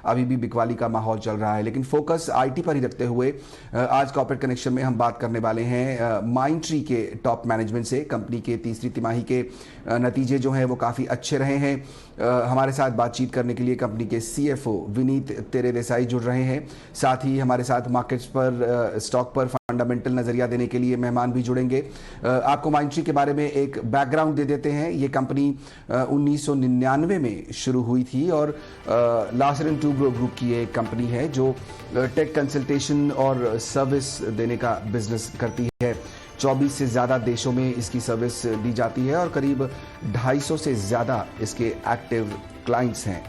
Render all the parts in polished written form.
अभी भी बिकवाली का माहौल चल रहा है, लेकिन फोकस आईटी पर ही रखते हुए आज कॉर्पोरेट कनेक्शन में हम बात करने वाले हैं माइंडट्री के टॉप मैनेजमेंट से। कंपनी के तीसरी तिमाही के नतीजे जो हैं वो काफ़ी अच्छे रहे हैं। हमारे साथ बातचीत करने के लिए कंपनी के सीएफओ विनीत तेरेदेसाई जुड़ रहे हैं। साथ ही हमारे साथ मार्केट्स पर स्टॉक पर फंडामेंटल नज़रिया देने के लिए मेहमान भी जुड़ेंगे। आपको माइंडट्री के बारे में एक बैकग्राउंड दे देते हैं। ये कंपनी 1999 में शुरू हुई थी और लार्सन एंड टूब्रो ग्रुप की एक कंपनी है जो टेक कंसल्टेशन और सर्विस देने का बिजनेस करती है। 24 से ज़्यादा देशों में इसकी सर्विस दी जाती है और करीब 250 से ज़्यादा इसके एक्टिव क्लाइंट्स हैं।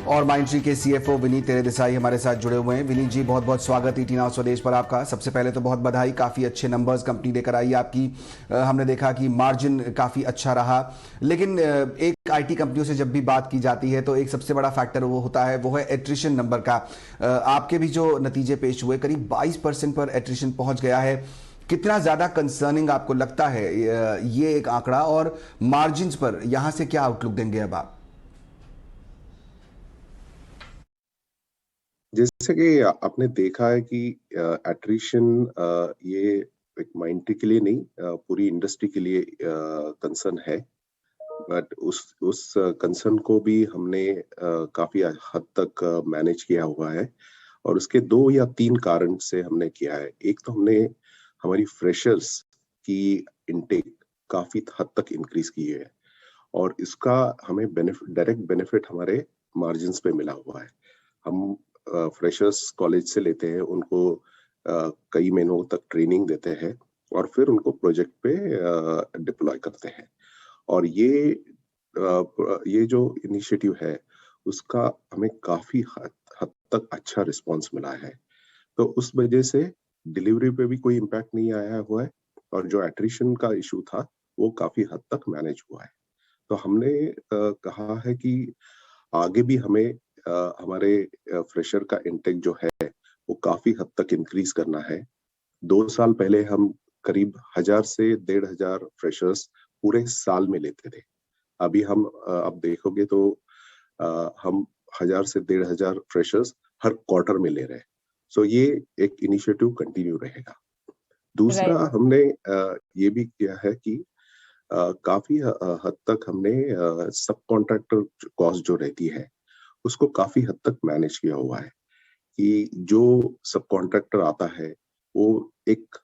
और माइंडट्री के सीएफओ विनीत तेरेदेसाई हमारे साथ जुड़े हुए हैं। विनीत जी, बहुत बहुत स्वागत ईटी नाउ स्वदेश पर आपका। सबसे पहले तो बहुत बधाई, काफ़ी अच्छे नंबर्स कंपनी लेकर आई आपकी। हमने देखा कि मार्जिन काफ़ी अच्छा रहा, लेकिन एक आईटी कंपनियों से जब भी बात की जाती है तो एक सबसे बड़ा फैक्टर वो होता है, वो है एट्रिशन नंबर का। आपके भी जो नतीजे पेश हुए, करीब 22% पर एट्रिशन पहुंच गया है। कितना ज़्यादा कंसर्निंग आपको लगता है ये एक आंकड़ा, और मार्जिन पर यहाँ से क्या आउटलुक देंगे अब आप? जैसे कि आपने देखा है कि एट्रिशन ये एक माइंडट्री के लिए नहीं, पूरी इंडस्ट्री के लिए कंसर्न है। बट उस कंसर्न को भी हमने काफी हद तक मैनेज किया हुआ है, और उसके 2 या 3 कारण से हमने किया है। एक तो हमने हमारी फ्रेशर्स की इनटेक काफी हद तक इंक्रीज की है, और इसका हमें डायरेक्ट बेनिफिट हमारे मार्जिन पे मिला हुआ है। हम फ्रेशर्स कॉलेज से लेते हैं, उनको कई महीनों तक ट्रेनिंग देते हैं और फिर उनको प्रोजेक्ट पे डिप्लॉय करते हैं। और ये जो इनिशिएटिव है उसका हमें काफी हद तक अच्छा रिस्पांस मिला है। तो उस वजह से डिलीवरी पे भी कोई इम्पैक्ट नहीं आया हुआ है, और जो एट्रिशन का इशू था वो काफी हद तक मैनेज हुआ है। तो हमने कहा है कि आगे भी हमें हमारे फ्रेशर का इंटेक जो है वो काफी हद तक इंक्रीज करना है। 2 साल पहले हम करीब 1000 से 1500 फ्रेशर्स पूरे साल में लेते थे। अभी हम अब देखोगे तो हम 1000 से 1500 फ्रेशर्स हर क्वार्टर में ले रहे हैं। सो ये एक इनिशिएटिव कंटिन्यू रहेगा। दूसरा, हमने ये भी किया है कि काफी हद तक हमने सब कॉन्ट्रैक्टर कॉस्ट जो रहती है उसको काफी हद तक मैनेज किया हुआ है कि जो सब कॉन्ट्रैक्टर आता है वो एक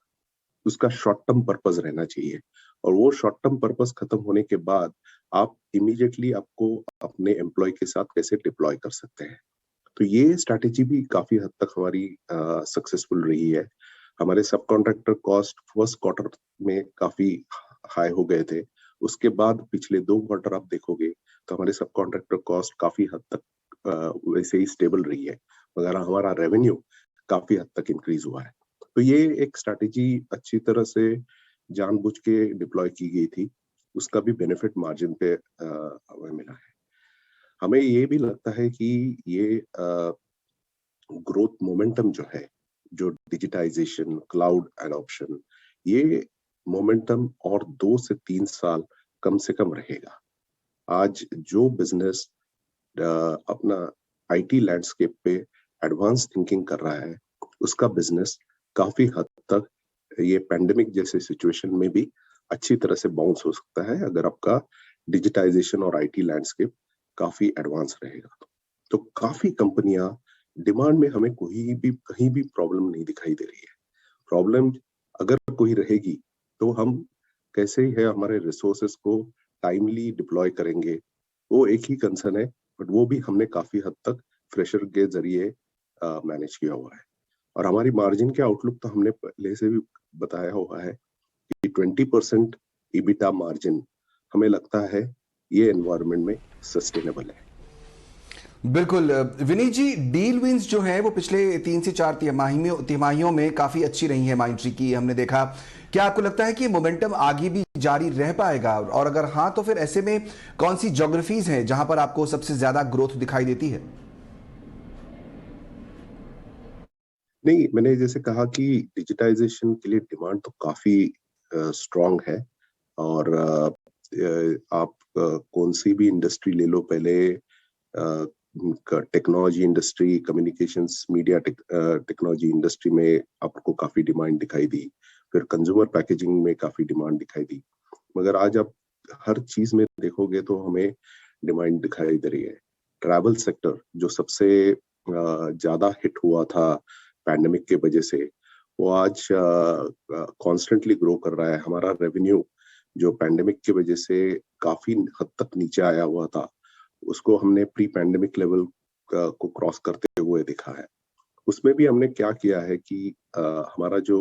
उसका शॉर्ट टर्म पर्पस रहना चाहिए, और वो शॉर्ट टर्म पर्पस खत्म होने के बाद आप इमीडिएटली आपको अपने एम्प्लॉय के साथ कैसे डिप्लॉय कर सकते हैं। तो ये स्ट्रैटेजी भी काफी हद तक हमारी सक्सेसफुल रही है। हमारे सब कॉन्ट्रैक्टर कॉस्ट फर्स्ट क्वार्टर में काफी हाई हो गए थे, उसके बाद पिछले 2 क्वार्टर आप देखोगे तो हमारे सब कॉन्ट्रैक्टर कॉस्ट काफी हद तक वैसे ही स्टेबल रही है, मगर हमारा रेवेन्यू काफी हद तक इंक्रीज हुआ है। तो ये एक स्ट्रैटेजी अच्छी तरह से जानबूझ के डिप्लॉय की गई थी, उसका भी बेनिफिट मार्जिन पे हमें मिला है। हमें ये भी लगता है कि ये ग्रोथ मोमेंटम जो है, जो डिजिटाइजेशन, क्लाउड एडॉप्शन, ये मोमेंटम और 2 से 3 साल कम से कम रहेगा। आज जो बिजनेस अपना आईटी लैंडस्केप पे एडवांस थिंकिंग कर रहा है, उसका बिजनेस काफी हद तक ये पैंडेमिक जैसे सिचुएशन में भी अच्छी तरह से बाउंस हो सकता है, अगर आपका डिजिटाइजेशन और आईटी लैंडस्केप काफी एडवांस रहेगा। तो काफी कंपनियां डिमांड में, हमें कहीं भी प्रॉब्लम नहीं दिखाई दे रही है। प्रॉब्लम अगर कोई रहेगी तो हम कैसे है हमारे रिसोर्सेस को टाइमली डिप्लॉय करेंगे, वो एक ही कंसर्न है। बट वो भी हमने काफी हद तक फ्रेशर के जरिए मैनेज किया हुआ है। और हमारी मार्जिन के आउटलुक तो हमने पहले से भी बताया हुआ है कि 20% ईबिटा मार्जिन हमें लगता है ये एनवायरनमेंट में सस्टेनेबल है। बिल्कुल विनीत जी, डील विंस जो है वो पिछले 3 से 4 तिमाहियों में काफी अच्छी रही है माइंडट्री की, हमने देखा। क्या आपको लगता है कि मोमेंटम आगे भी जारी रह पाएगा, और अगर हाँ तो फिर ऐसे में कौन सी ज्योग्राफीज हैं जहां पर आपको सबसे ज्यादा ग्रोथ दिखाई देती है? नहीं, मैंने जैसे कहा कि डिजिटाइजेशन के लिए डिमांड तो काफी स्ट्रांग है। और आप कौन सी भी इंडस्ट्री ले लो, पहले technology industry, communications, media technology industry में आपको काफी डिमांड दिखाई दी। फिर कंज्यूमर पैकेजिंग में काफी डिमांड दिखाई दी। मगर आज आप हर चीज में देखोगे तो हमें डिमांड दिखाई दे रही है। ट्रैवल सेक्टर जो सबसे ज्यादा हिट हुआ था पैंडेमिक के वजह से, वो आज कॉन्स्टेंटली ग्रो कर रहा है। हमारा रेवेन्यू जो पैंडेमिक की वजह से काफी हद तक नीचे आया हुआ था, उसको हमने प्री पैंडेमिक लेवल को क्रॉस करते हुए देखा है। उसमें भी हमने क्या किया है कि हमारा जो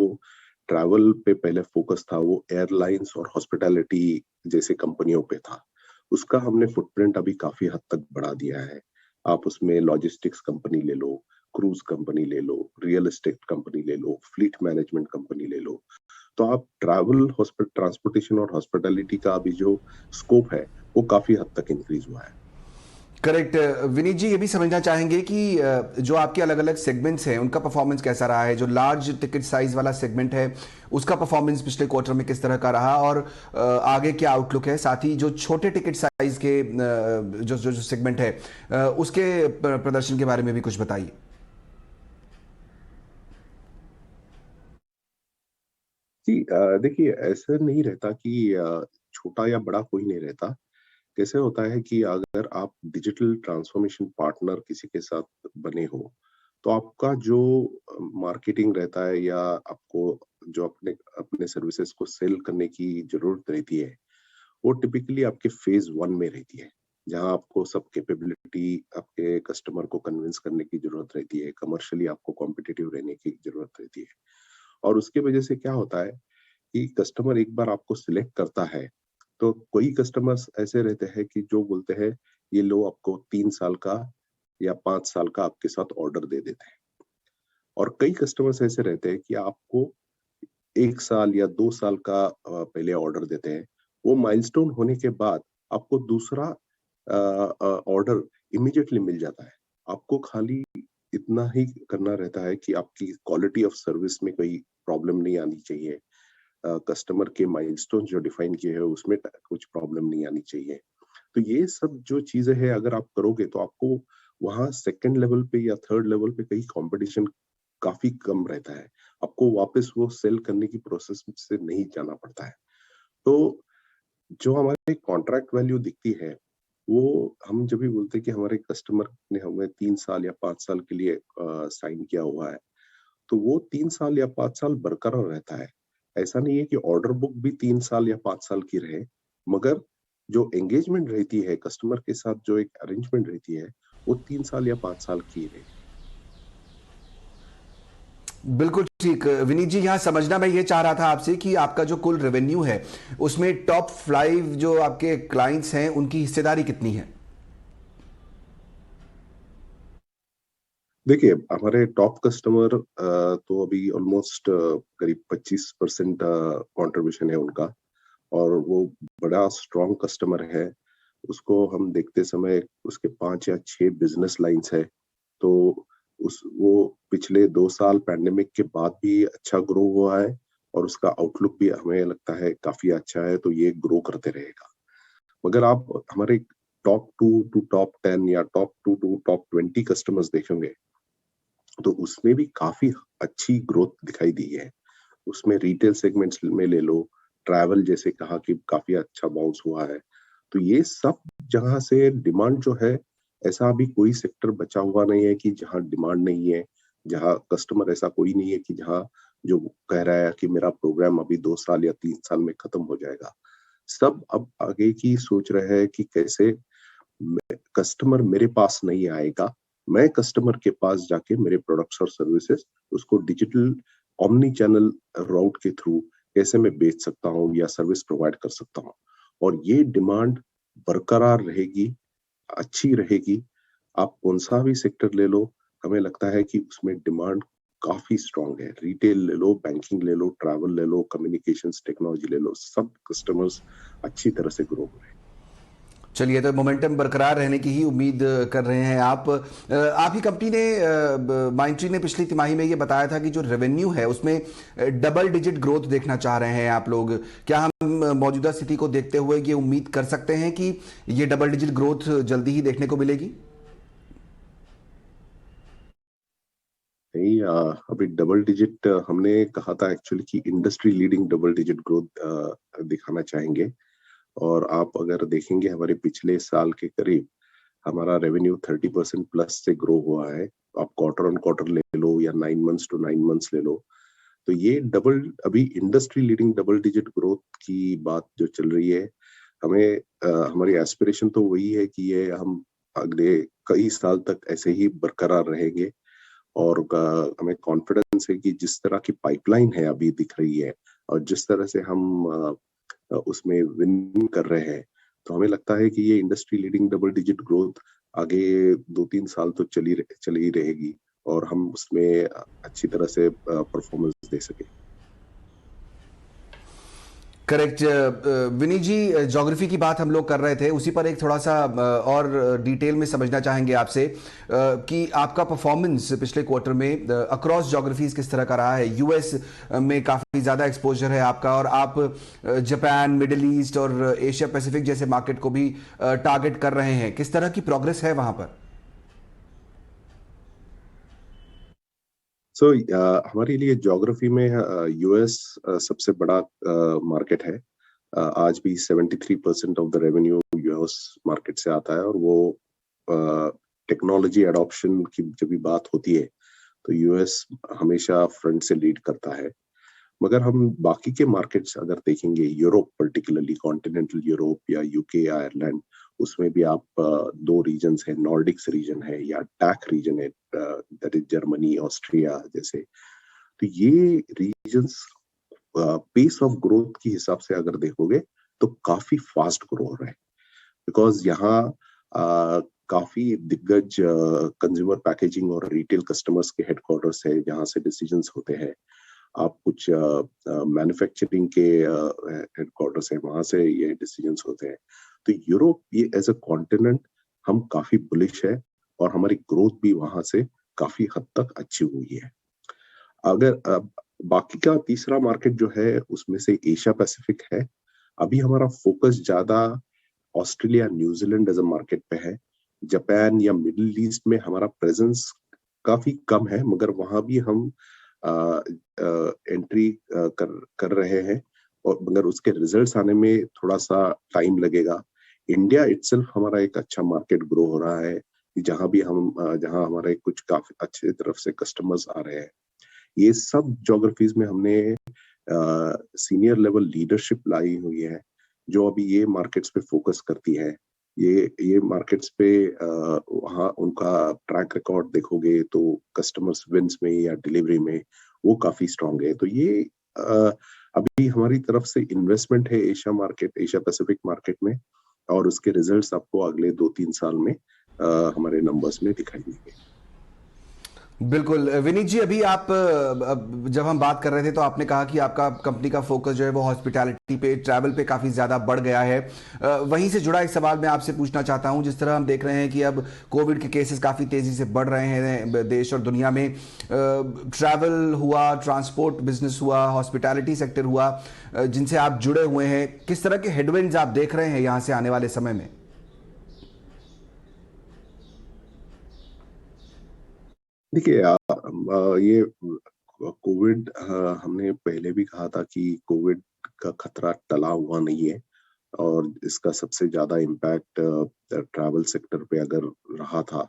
ट्रैवल पे पहले फोकस था वो एयरलाइंस और हॉस्पिटैलिटी जैसे कंपनियों पे था, उसका हमने फुटप्रिंट अभी काफी हद तक बढ़ा दिया है। आप उसमें लॉजिस्टिक्स कंपनी ले लो, क्रूज कंपनी ले लो, रियल एस्टेट कंपनी ले लो, फ्लीट मैनेजमेंट कंपनी ले लो। तो आप ट्रैवल, ट्रांसपोर्टेशन और हॉस्पिटैलिटी का अभी जो स्कोप है वो काफी हद तक इंक्रीज हुआ है। करेक्ट। विनीत जी, ये भी समझना चाहेंगे कि जो आपके अलग अलग सेगमेंट्स हैं उनका परफॉर्मेंस कैसा रहा है। जो लार्ज टिकट साइज वाला सेगमेंट है उसका परफॉर्मेंस पिछले क्वार्टर में किस तरह का रहा, और आगे क्या आउटलुक है। साथ ही जो छोटे टिकट साइज के जो जो, जो सेगमेंट है उसके प्रदर्शन के बारे में भी कुछ बताइए। जी, देखिए, ऐसा नहीं रहता कि छोटा या बड़ा कोई नहीं रहता। कैसे होता है कि अगर आप डिजिटल ट्रांसफॉर्मेशन पार्टनर किसी के साथ बने हो, तो आपका जो मार्केटिंग रहता है या आपको जो अपने अपने सर्विसेज को सेल करने की जरूरत रहती है, वो टिपिकली आपके फेज वन में रहती है, जहां आपको सब कैपेबिलिटी आपके कस्टमर को कन्विंस करने की जरूरत रहती है, कमर्शियली आपको कॉम्पिटिटिव रहने की जरूरत रहती है। और उसके वजह से क्या होता है कि कस्टमर एक बार आपको सिलेक्ट करता है, तो कोई कस्टमर्स ऐसे रहते हैं कि जो बोलते हैं ये लो, आपको 3 साल का या 5 साल का आपके साथ ऑर्डर दे देते हैं। और कई कस्टमर्स ऐसे रहते हैं कि आपको 1 साल या 2 साल का पहले ऑर्डर देते हैं। वो माइलस्टोन होने के बाद आपको दूसरा ऑर्डर इमीडिएटली मिल जाता है। आपको खाली इतना ही करना रहता है कि आपकी क्वालिटी ऑफ सर्विस में कोई प्रॉब्लम नहीं आनी चाहिए। कस्टमर के माइलस्टोन जो डिफाइन किए हैं उसमें कुछ प्रॉब्लम नहीं आनी चाहिए। तो ये सब जो चीजें हैं अगर आप करोगे तो आपको वहां सेकंड लेवल पे या थर्ड लेवल पे कहीं कंपटीशन काफी कम रहता है। आपको वापस वो सेल करने की प्रोसेस से नहीं जाना पड़ता है। तो जो हमारे कॉन्ट्रैक्ट वैल्यू दिखती है, वो हम जब भी बोलते हैं कि हमारे कस्टमर ने हमें 3 साल या 5 साल के लिए साइन किया हुआ है, तो वो 3 साल या 5 साल बरकरार रहता है। ऐसा नहीं है कि ऑर्डर बुक भी 3 साल या 5 साल की रहे, मगर जो एंगेजमेंट रहती है कस्टमर के साथ, जो एक अरेंजमेंट रहती है, वो 3 साल या 5 साल की रहे। बिल्कुल ठीक विनीत जी। यहाँ समझना मैं ये चाह रहा था आपसे कि आपका जो कुल रेवेन्यू है उसमें टॉप 5 जो आपके क्लाइंट्स हैं उनकी हिस्सेदारी कितनी है। देखिए, हमारे टॉप कस्टमर तो अभी ऑलमोस्ट करीब 25% कंट्रीब्यूशन है उनका, और वो बड़ा स्ट्रॉन्ग कस्टमर है। उसको हम देखते समय उसके 5 या 6 बिजनेस लाइंस है। तो उस वो पिछले 2 साल पैंडेमिक के बाद भी अच्छा ग्रो हुआ है, और उसका आउटलुक भी हमें लगता है काफी अच्छा है, तो ये ग्रो करते रहेगा। मगर आप हमारे टॉप 2 टू टॉप 10 या टॉप 2 टू टॉप 20 कस्टमर्स देखेंगे, तो उसमें भी काफी अच्छी ग्रोथ दिखाई दी है। उसमें रिटेल सेगमेंट्स में ले लो, ट्रैवल जैसे कहा कि काफी अच्छा बाउंस हुआ है। तो ये सब जहां से डिमांड जो है, ऐसा अभी कोई सेक्टर बचा हुआ नहीं है कि जहां डिमांड नहीं है, जहां कस्टमर ऐसा कोई नहीं है कि जहां जो कह रहा है कि मेरा प्रोग्राम अभी 2 साल या 3 साल में खत्म हो जाएगा। सब अब आगे की सोच रहे हैं कि कैसे कस्टमर मेरे पास नहीं आएगा, मैं कस्टमर के पास जाके मेरे प्रोडक्ट्स और सर्विसेज उसको डिजिटल ऑमनी चैनल राउट के थ्रू कैसे मैं बेच सकता हूँ या सर्विस प्रोवाइड कर सकता हूँ। और ये डिमांड बरकरार रहेगी, अच्छी रहेगी। आप कौन सा भी सेक्टर ले लो, हमें लगता है कि उसमें डिमांड काफी स्ट्रांग है। रिटेल ले लो, बैंकिंग ले लो, ट्रैवल ले लो, कम्युनिकेशंस टेक्नोलॉजी ले लो, सब कस्टमर्स अच्छी तरह से ग्रो हो रहे हैं। चलिए, तो मोमेंटम बरकरार रहने की ही उम्मीद कर रहे हैं आप। आपकी कंपनी ने, माइंडट्री ने पिछली तिमाही में ये बताया था कि जो रेवेन्यू है उसमें डबल डिजिट ग्रोथ देखना चाह रहे हैं आप लोग। क्या हम मौजूदा स्थिति को देखते हुए ये उम्मीद कर सकते हैं कि ये डबल डिजिट ग्रोथ जल्दी ही देखने को मिलेगी? नहीं, अभी डबल डिजिट हमने कहा था एक्चुअली कि industry leading double digit growth दिखाना चाहेंगे। और आप अगर देखेंगे हमारे पिछले साल के करीब हमारा रेवेन्यू 30% प्लस से ग्रो हुआ है। आप क्वार्टर ऑन क्वार्टर ले लो या 9 मंथ्स टू 9 मंथ्स ले लो, तो ये डबल अभी industry leading double digit growth की बात जो चल रही है, हमें हमारी एस्पिरेशन तो वही है कि ये हम अगले कई साल तक ऐसे ही बरकरार रहेंगे। और हमें कॉन्फिडेंस है कि जिस तरह की पाइपलाइन है अभी दिख रही है और जिस तरह से हम उसमें विन कर रहे हैं, तो हमें लगता है कि ये industry leading double digit growth आगे 2-3 साल तो चली ही रहेगी और हम उसमें अच्छी तरह से परफॉर्मेंस दे सके। करेक्ट। विनी जी, ज्योग्राफी की बात हम लोग कर रहे थे, उसी पर एक थोड़ा सा और डिटेल में समझना चाहेंगे आपसे कि आपका परफॉर्मेंस पिछले क्वार्टर में अक्रॉस ज्योग्राफीज किस तरह का रहा है। यूएस में काफ़ी ज़्यादा एक्सपोजर है आपका, और आप जापान, मिडिल ईस्ट और एशिया पैसिफिक जैसे मार्केट को भी टारगेट कर रहे हैं। किस तरह की प्रोग्रेस है वहाँ पर? सो हमारे लिए ज्योग्राफी में यूएस सबसे बड़ा मार्केट है। आज भी 73% of the revenue US market से आता है और वो टेक्नोलॉजी एडॉप्शन की जब भी बात होती है तो यूएस हमेशा फ्रंट से लीड करता है। मगर हम बाकी के मार्केट्स अगर देखेंगे, यूरोप पर्टिकुलरली कॉन्टिनेंटल यूरोप या यूके आयरलैंड, उसमें भी आप दो रीजन्स है, नॉर्डिक्स रीजन है या टैक रीजन है, दैट इज जर्मनी ऑस्ट्रिया जैसे। तो ये रीजन्स पेस ऑफ ग्रोथ के हिसाब से अगर देखोगे तो काफी फास्ट ग्रो हो रहा है, बिकॉज यहाँ काफी दिग्गज कंज्यूमर पैकेजिंग और रिटेल कस्टमर्स के हेडक्वार्टर्स है जहाँ से डिसीजंस होते हैं। आप कुछ मैन्युफैक्चरिंग के हेडक्वार्टर्स है, वहां से ये डिसीजंस होते हैं। तो यूरोप ये एज अ कॉन्टिनेंट हम काफी बुलिश है और हमारी ग्रोथ भी वहां से काफी हद तक अच्छी हुई है। अगर बाकी का तीसरा मार्केट जो है उसमें से एशिया पैसिफिक है। अभी हमारा फोकस ज्यादा Australia New Zealand as a market पे है। जापान या मिडिल ईस्ट में हमारा प्रेजेंस काफी कम है, मगर वहां भी हम एंट्री कर रहे हैं और मगर उसके रिजल्ट्स आने में थोड़ा सा टाइम लगेगा। इंडिया इटसेल्फ हमारा एक अच्छा मार्केट ग्रो हो रहा है, जहां हमारे कुछ काफी अच्छे तरफ से कस्टमर्स आ रहे हैं। ये सब ज्योग्राफीज में हमने सीनियर लेवल लीडरशिप लाई हुई है जो अभी ये मार्केट्स पे फोकस करती है। ये मार्केट्स पे वहाँ उनका ट्रैक रिकॉर्ड देखोगे तो कस्टमर्स विंस में या डिलीवरी में वो काफी स्ट्रांग है। तो ये अभी हमारी तरफ से इन्वेस्टमेंट है एशिया पैसिफिक मार्केट में, और उसके रिजल्ट्स आपको अगले 2-3 साल में हमारे नंबर्स में दिखाई देंगे। बिल्कुल। विनीत जी, अभी आप जब हम बात कर रहे थे तो आपने कहा कि आपका कंपनी का फोकस जो है वो हॉस्पिटैलिटी पे, ट्रैवल पे काफ़ी ज़्यादा बढ़ गया है। वहीं से जुड़ा एक सवाल मैं आपसे पूछना चाहता हूं। जिस तरह हम देख रहे हैं कि अब कोविड के केसेस काफ़ी तेज़ी से बढ़ रहे हैं देश और दुनिया में, ट्रैवल हुआ, ट्रांसपोर्ट बिजनेस हुआ, हॉस्पिटैलिटी सेक्टर हुआ, जिनसे आप जुड़े हुए हैं, किस तरह के हेडविंड्स आप देख रहे हैं यहाँ से आने वाले समय में? देखिए, ये कोविड, हमने पहले भी कहा था कि कोविड का खतरा टला हुआ नहीं है और इसका सबसे ज्यादा इम्पैक्ट ट्रैवल सेक्टर पे अगर रहा था,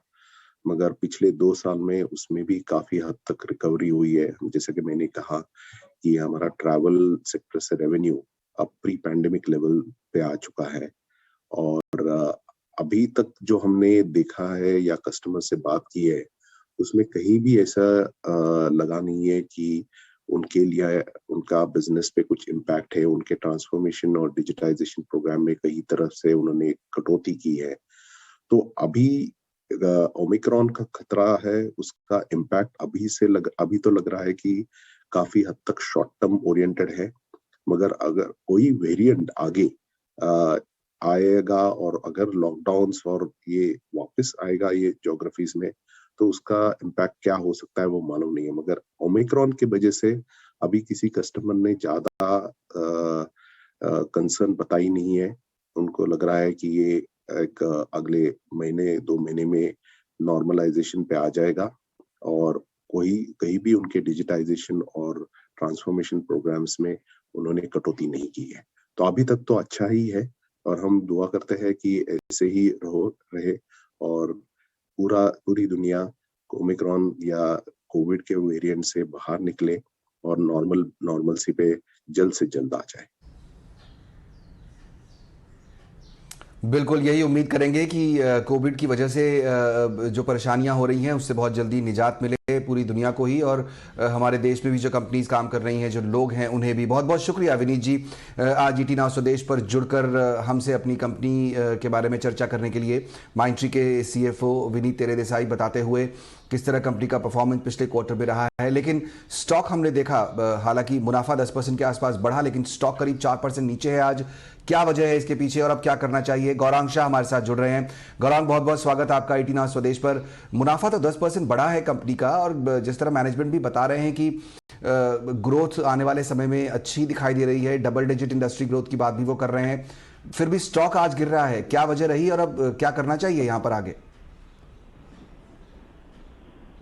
मगर पिछले 2 साल में उसमें भी काफी हद तक रिकवरी हुई है। जैसे कि मैंने कहा कि हमारा ट्रैवल सेक्टर से रेवेन्यू अब प्री पैंडेमिक लेवल पे आ चुका है। और अभी तक जो हमने देखा है या कस्टमर से बात की है, उसमें कहीं भी ऐसा लगा नहीं है कि उनके लिए उनका बिजनेस पे कुछ इम्पैक्ट है। उनके ट्रांसफॉर्मेशन और डिजिटाइजेशन प्रोग्राम में कई तरफ से उन्होंने कटौती की है। तो अभी ओमिक्रॉन का खतरा है, उसका इम्पैक्ट अभी तो लग रहा है कि काफी हद तक शॉर्ट टर्म ओरिएंटेड है। मगर अगर कोई वेरिएंट आगे आएगा और अगर लॉकडाउन्स और ये वापस आएगा ये ज्योग्राफीज में, तो उसका इम्पैक्ट क्या हो सकता है वो मालूम नहीं है। मगर ओमिक्रॉन की वजह से अभी किसी कस्टमर ने ज्यादा कंसर्न बताई नहीं है। उनको लग रहा है कि ये एक अगले महीने 2 महीने में नॉर्मलाइजेशन पे आ जाएगा और कोई कहीं भी उनके डिजिटाइजेशन और ट्रांसफॉर्मेशन प्रोग्राम्स में उन्होंने कटौती नहीं की है। तो अभी तक तो अच्छा ही है और हम दुआ करते हैं कि ऐसे ही रहे और पूरी दुनिया ओमिक्रॉन या कोविड के वेरिएंट से बाहर निकले और नॉर्मलसी पे जल्द से जल्द आ जाए। बिल्कुल यही उम्मीद करेंगे कि कोविड की वजह से जो परेशानियां हो रही हैं उससे बहुत जल्दी निजात मिले पूरी दुनिया को ही, और हमारे देश में भी जो कंपनीज काम कर रही हैं, जो लोग हैं, उन्हें भी बहुत बहुत शुक्रिया विनीत जी आज ईटी नाउ स्वदेश पर जुड़कर हमसे अपनी कंपनी के बारे में चर्चा करने के लिए। माइंडट्री के सीएफओ विनीत तेरेदेसाई बताते हुए किस तरह कंपनी का परफॉर्मेंस पिछले क्वार्टर में रहा है। लेकिन स्टॉक हमने देखा, हालांकि मुनाफा 10% के आसपास बढ़ा, लेकिन स्टॉक करीब 4% नीचे है आज। क्या वजह है इसके पीछे और अब क्या करना चाहिए? गौरांग शाह हमारे साथ जुड़ रहे हैं। गौरांग, बहुत बहुत स्वागत है आपका ईटी नाउ स्वदेश पर। मुनाफा तो 10% बढ़ा है कंपनी का, और जिस तरह मैनेजमेंट भी बता रहे हैं कि ग्रोथ आने वाले समय में अच्छी दिखाई दे रही है, डबल डिजिट इंडस्ट्री ग्रोथ की बात भी वो कर रहे हैं, फिर भी स्टॉक आज गिर रहा है। क्या वजह रही और अब क्या करना चाहिए यहाँ पर आगे?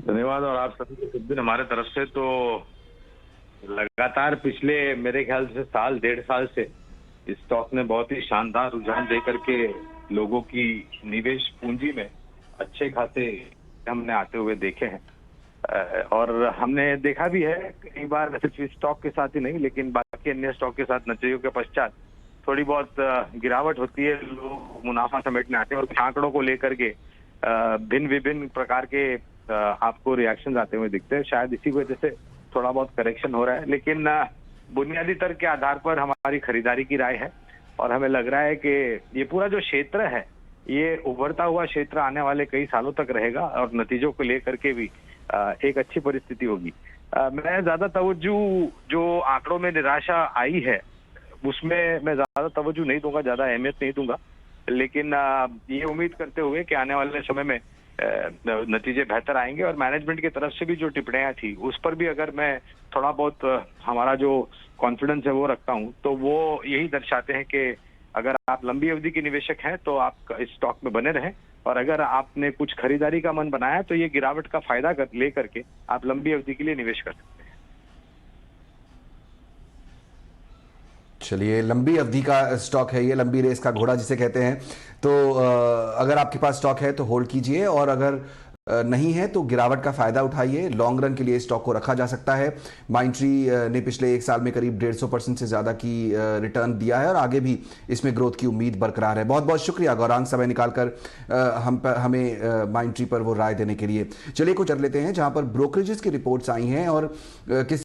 धन्यवाद। और आप सभी को शुभ दिन हमारे तरफ से। तो लगातार पिछले मेरे ख्याल से साल 1.5 साल से इस स्टॉक ने बहुत ही शानदार रुझान दे करके लोगों की निवेश पूंजी में अच्छे खासे हमने आते हुए देखे हैं। और हमने देखा भी है कई बार, सिर्फ इस स्टॉक के साथ ही नहीं लेकिन बाकी अन्य स्टॉक के साथ नतीजों के पश्चात थोड़ी बहुत गिरावट होती है, लोग मुनाफा समेटने आते हैं और आंकड़ों को लेकर के भिन्न विभिन्न प्रकार के आपको रिएक्शन आते हुए दिखते हैं। शायद इसी वजह से थोड़ा बहुत करेक्शन हो रहा है, लेकिन बुनियादी तर्क के आधार पर हमारी खरीदारी की राय है और हमें लग रहा है कि ये पूरा जो क्षेत्र है ये उभरता हुआ क्षेत्र आने वाले कई सालों तक रहेगा और नतीजों को लेकर के भी एक अच्छी परिस्थिति होगी। मैं ज्यादा तवज्जो जो आंकड़ों में निराशा आई है उसमें मैं ज्यादा तवज्जो नहीं दूंगा, ज्यादा अहमियत नहीं दूंगा, लेकिन ये उम्मीद करते हुए कि आने वाले समय में नतीजे बेहतर आएंगे। और मैनेजमेंट की तरफ से भी जो टिप्पणियां थी उस पर भी अगर मैं थोड़ा बहुत हमारा जो कॉन्फिडेंस है वो रखता हूं, तो वो यही दर्शाते हैं कि अगर आप लंबी अवधि के निवेशक हैं तो आप इस स्टॉक में बने रहें, और अगर आपने कुछ खरीदारी का मन बनाया तो ये गिरावट का फायदा ले करके आप लंबी अवधि के लिए निवेश कर सकते हैं। चलिए, लंबी अवधि का स्टॉक है ये, लंबी रेस का घोड़ा जिसे कहते हैं। तो अगर आपके पास स्टॉक है तो होल्ड कीजिए, और अगर नहीं है तो गिरावट का फायदा उठाइए। लॉन्ग रन के लिए स्टॉक को रखा जा सकता है। माइंडट्री ने पिछले 1 साल में करीब 150% से ज्यादा की रिटर्न दिया है और आगे भी इसमें ग्रोथ की उम्मीद बरकरार है। बहुत बहुत शुक्रिया गौरांग, समय निकालकर हमें माइंडट्री पर वो राय देने के लिए। चलिए कुछ कर लेते हैं जहां पर ब्रोकरेजेस की रिपोर्ट्स आई हैं और किस